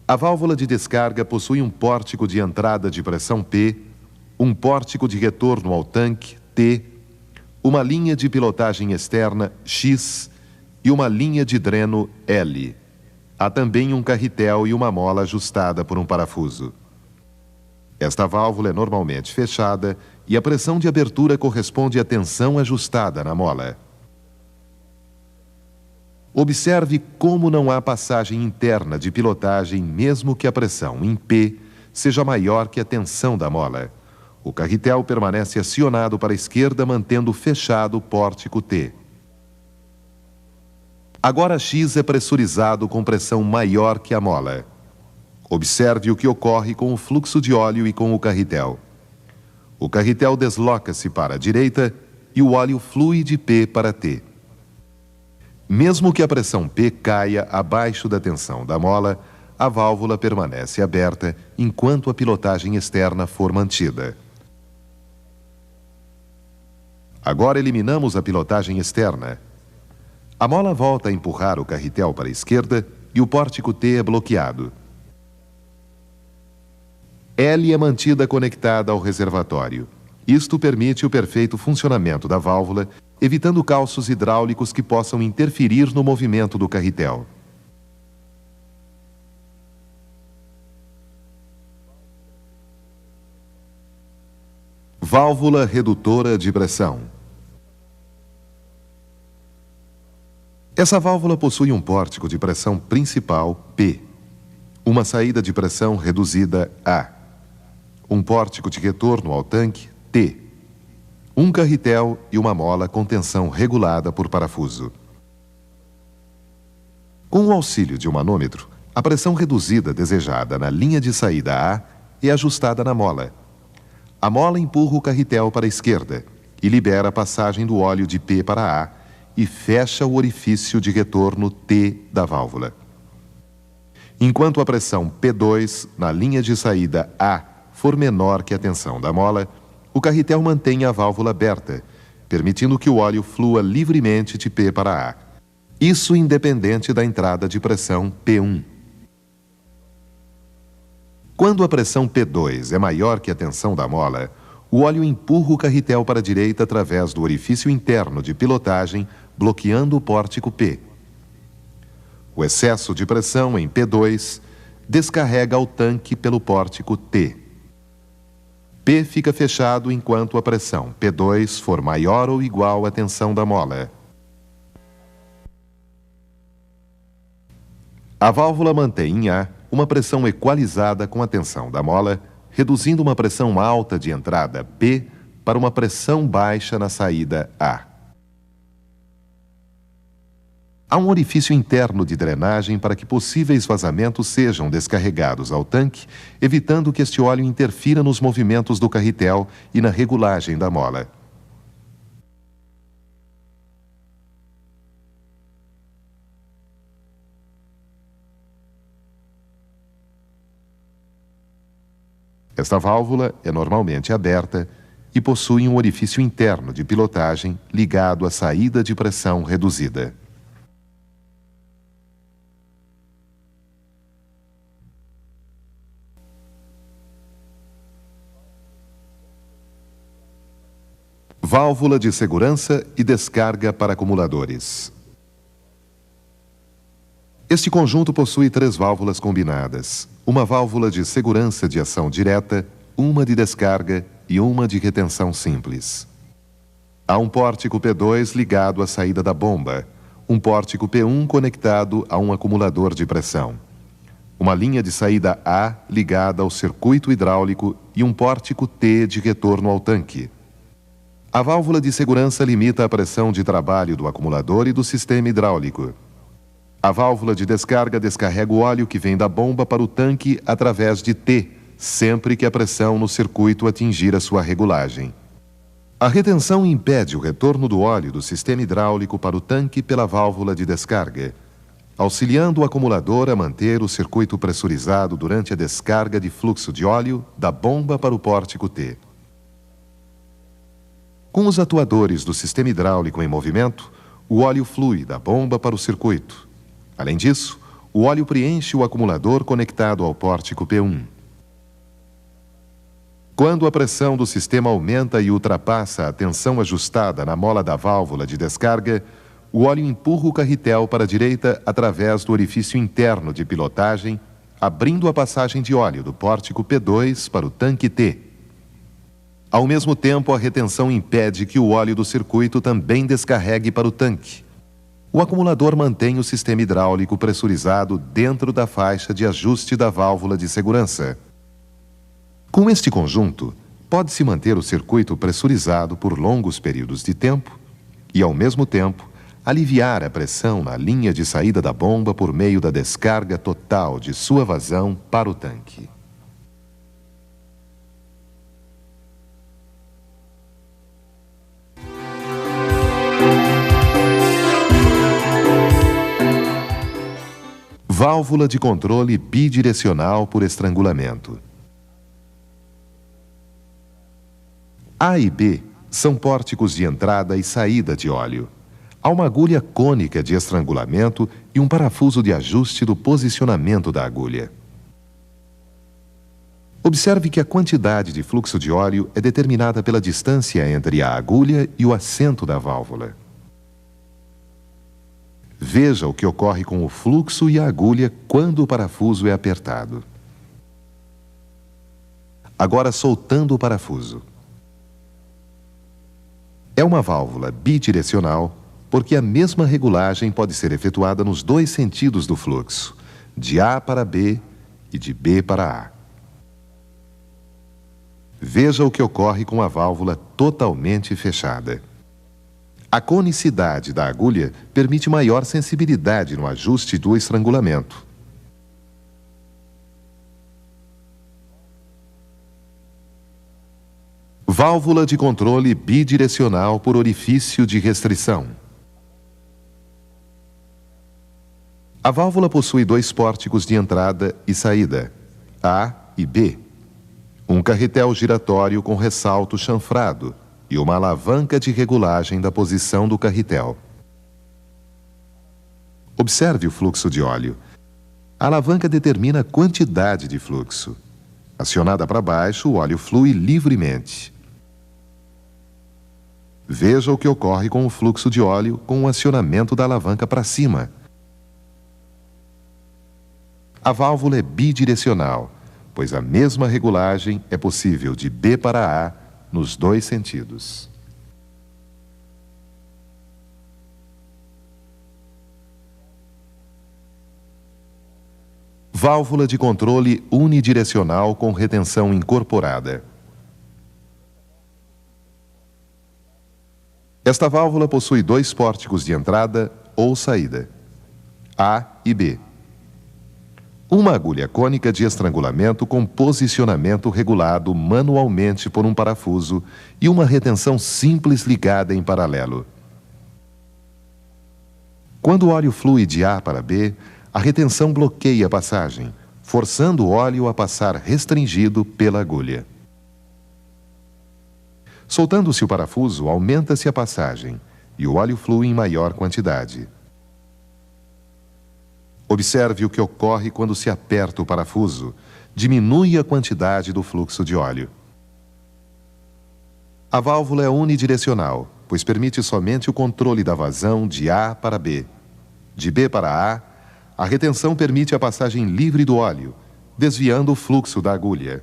A válvula de descarga possui um pórtico de entrada de pressão P, um pórtico de retorno ao tanque, T, uma linha de pilotagem externa, X, e uma linha de dreno, L. Há também um carretel e uma mola ajustada por um parafuso. Esta válvula é normalmente fechada e a pressão de abertura corresponde à tensão ajustada na mola. Observe como não há passagem interna de pilotagem mesmo que a pressão em P seja maior que a tensão da mola. O carretel permanece acionado para a esquerda, mantendo fechado o pórtico T. Agora X é pressurizado com pressão maior que a mola. Observe o que ocorre com o fluxo de óleo e com o carretel. O carretel desloca-se para a direita e o óleo flui de P para T. Mesmo que a pressão P caia abaixo da tensão da mola, a válvula permanece aberta enquanto a pilotagem externa for mantida. Agora eliminamos a pilotagem externa. A mola volta a empurrar o carretel para a esquerda e o pórtico T é bloqueado. L é mantida conectada ao reservatório. Isto permite o perfeito funcionamento da válvula, evitando calços hidráulicos que possam interferir no movimento do carretel. Válvula redutora de pressão. Essa válvula possui um pórtico de pressão principal, P, uma saída de pressão reduzida, A, um pórtico de retorno ao tanque, T, um carretel e uma mola com tensão regulada por parafuso. Com o auxílio de um manômetro, a pressão reduzida desejada na linha de saída A é ajustada na mola. A mola empurra o carretel para a esquerda e libera a passagem do óleo de P para A e fecha o orifício de retorno T da válvula. Enquanto a pressão P2 na linha de saída A for menor que a tensão da mola, o carretel mantém a válvula aberta, permitindo que o óleo flua livremente de P para A. Isso independente da entrada de pressão P1. Quando a pressão P2 é maior que a tensão da mola, o óleo empurra o carretel para a direita através do orifício interno de pilotagem, bloqueando o pórtico P. O excesso de pressão em P2 descarrega ao tanque pelo pórtico T. P fica fechado enquanto a pressão P2 for maior ou igual à tensão da mola. A válvula mantém em A uma pressão equalizada com a tensão da mola, reduzindo uma pressão alta de entrada P para uma pressão baixa na saída A. Há um orifício interno de drenagem para que possíveis vazamentos sejam descarregados ao tanque, evitando que este óleo interfira nos movimentos do carretel e na regulagem da mola. Esta válvula é normalmente aberta e possui um orifício interno de pilotagem ligado à saída de pressão reduzida. Válvula de segurança e descarga para acumuladores. Este conjunto possui 3 válvulas combinadas, uma válvula de segurança de ação direta, uma de descarga e uma de retenção simples. Há um pórtico P2 ligado à saída da bomba, um pórtico P1 conectado a um acumulador de pressão, uma linha de saída A ligada ao circuito hidráulico e um pórtico T de retorno ao tanque. A válvula de segurança limita a pressão de trabalho do acumulador e do sistema hidráulico. A válvula de descarga descarrega o óleo que vem da bomba para o tanque através de T, sempre que a pressão no circuito atingir a sua regulagem. A retenção impede o retorno do óleo do sistema hidráulico para o tanque pela válvula de descarga, auxiliando o acumulador a manter o circuito pressurizado durante a descarga de fluxo de óleo da bomba para o pórtico T. Com os atuadores do sistema hidráulico em movimento, o óleo flui da bomba para o circuito. Além disso, o óleo preenche o acumulador conectado ao pórtico P1. Quando a pressão do sistema aumenta e ultrapassa a tensão ajustada na mola da válvula de descarga, o óleo empurra o carretel para a direita através do orifício interno de pilotagem, abrindo a passagem de óleo do pórtico P2 para o tanque T. Ao mesmo tempo, a retenção impede que o óleo do circuito também descarregue para o tanque. O acumulador mantém o sistema hidráulico pressurizado dentro da faixa de ajuste da válvula de segurança. Com este conjunto, pode-se manter o circuito pressurizado por longos períodos de tempo e, ao mesmo tempo, aliviar a pressão na linha de saída da bomba por meio da descarga total de sua vazão para o tanque. Válvula de controle bidirecional por estrangulamento. A e B são pórticos de entrada e saída de óleo. Há uma agulha cônica de estrangulamento e um parafuso de ajuste do posicionamento da agulha. Observe que a quantidade de fluxo de óleo é determinada pela distância entre a agulha e o assento da válvula. Veja o que ocorre com o fluxo e a agulha quando o parafuso é apertado. Agora soltando o parafuso. É uma válvula bidirecional porque a mesma regulagem pode ser efetuada nos dois sentidos do fluxo, de A para B e de B para A. Veja o que ocorre com a válvula totalmente fechada. A conicidade da agulha permite maior sensibilidade no ajuste do estrangulamento. Válvula de controle bidirecional por orifício de restrição. A válvula possui dois pórticos de entrada e saída, A e B, um carretel giratório com ressalto chanfrado e uma alavanca de regulagem da posição do carretel. Observe o fluxo de óleo. A alavanca determina a quantidade de fluxo. Acionada para baixo, o óleo flui livremente. Veja o que ocorre com o fluxo de óleo com o acionamento da alavanca para cima. A válvula é bidirecional, pois a mesma regulagem é possível de B para A nos dois sentidos. Válvula de controle unidirecional com retenção incorporada. Esta válvula possui dois pórticos de entrada ou saída, A e B. Uma agulha cônica de estrangulamento com posicionamento regulado manualmente por um parafuso e uma retenção simples ligada em paralelo. Quando o óleo flui de A para B, a retenção bloqueia a passagem, forçando o óleo a passar restringido pela agulha. Soltando-se o parafuso, aumenta-se a passagem e o óleo flui em maior quantidade. Observe o que ocorre quando se aperta o parafuso. Diminui a quantidade do fluxo de óleo. A válvula é unidirecional, pois permite somente o controle da vazão de A para B. De B para A retenção permite a passagem livre do óleo, desviando o fluxo da agulha.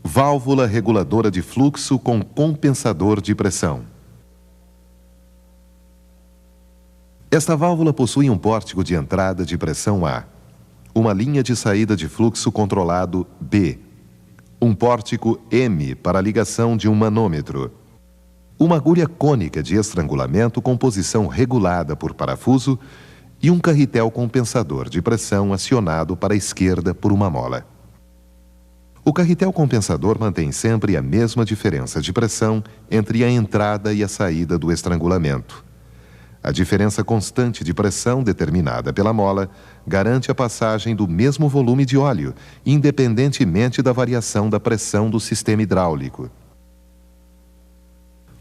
Válvula reguladora de fluxo com compensador de pressão. Esta válvula possui um pórtico de entrada de pressão A, uma linha de saída de fluxo controlado B, um pórtico M para a ligação de um manômetro, uma agulha cônica de estrangulamento com posição regulada por parafuso e um carretel compensador de pressão acionado para a esquerda por uma mola. O carretel compensador mantém sempre a mesma diferença de pressão entre a entrada e a saída do estrangulamento. A diferença constante de pressão determinada pela mola garante a passagem do mesmo volume de óleo, independentemente da variação da pressão do sistema hidráulico.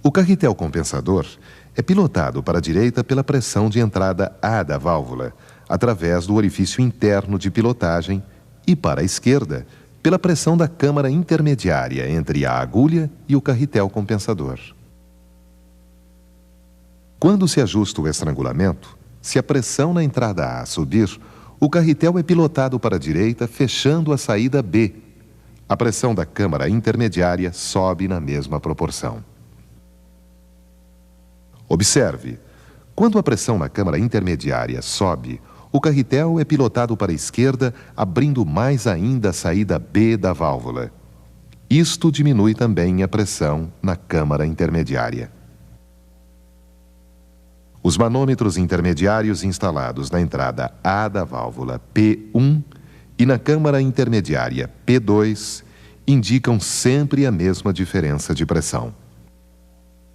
O carretel compensador é pilotado para a direita pela pressão de entrada A da válvula, através do orifício interno de pilotagem, e para a esquerda, pela pressão da câmara intermediária entre a agulha e o carretel compensador. Quando se ajusta o estrangulamento, se a pressão na entrada A subir, o carretel é pilotado para a direita, fechando a saída B. A pressão da câmara intermediária sobe na mesma proporção. Observe, quando a pressão na câmara intermediária sobe, o carretel é pilotado para a esquerda, abrindo mais ainda a saída B da válvula. Isto diminui também a pressão na câmara intermediária. Os manômetros intermediários instalados na entrada A da válvula P1 e na câmara intermediária P2 indicam sempre a mesma diferença de pressão.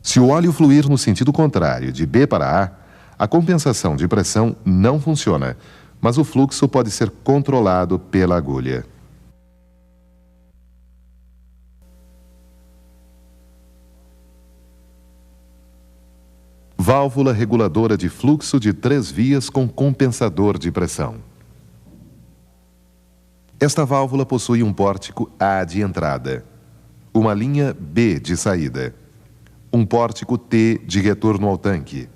Se o óleo fluir no sentido contrário, de B para A compensação de pressão não funciona, mas o fluxo pode ser controlado pela agulha. Válvula reguladora de fluxo de 3 vias com compensador de pressão. Esta válvula possui um pórtico A de entrada, uma linha B de saída, um pórtico T de retorno ao tanque,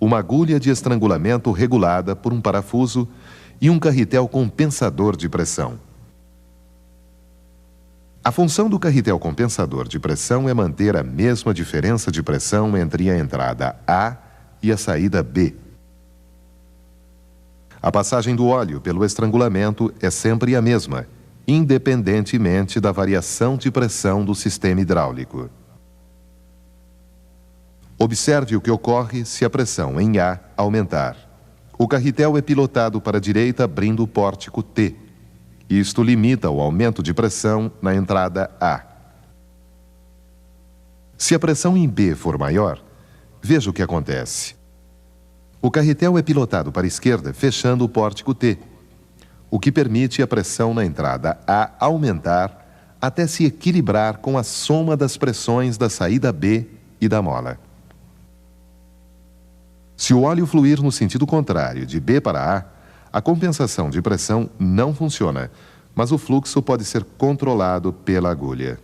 uma agulha de estrangulamento regulada por um parafuso e um carretel compensador de pressão. A função do carretel compensador de pressão é manter a mesma diferença de pressão entre a entrada A e a saída B. A passagem do óleo pelo estrangulamento é sempre a mesma, independentemente da variação de pressão do sistema hidráulico. Observe o que ocorre se a pressão em A aumentar. O carretel é pilotado para a direita abrindo o pórtico T. Isto limita o aumento de pressão na entrada A. Se a pressão em B for maior, veja o que acontece. O carretel é pilotado para a esquerda, fechando o pórtico T, o que permite a pressão na entrada A aumentar até se equilibrar com a soma das pressões da saída B e da mola. Se o óleo fluir no sentido contrário, de B para a compensação de pressão não funciona, mas o fluxo pode ser controlado pela agulha.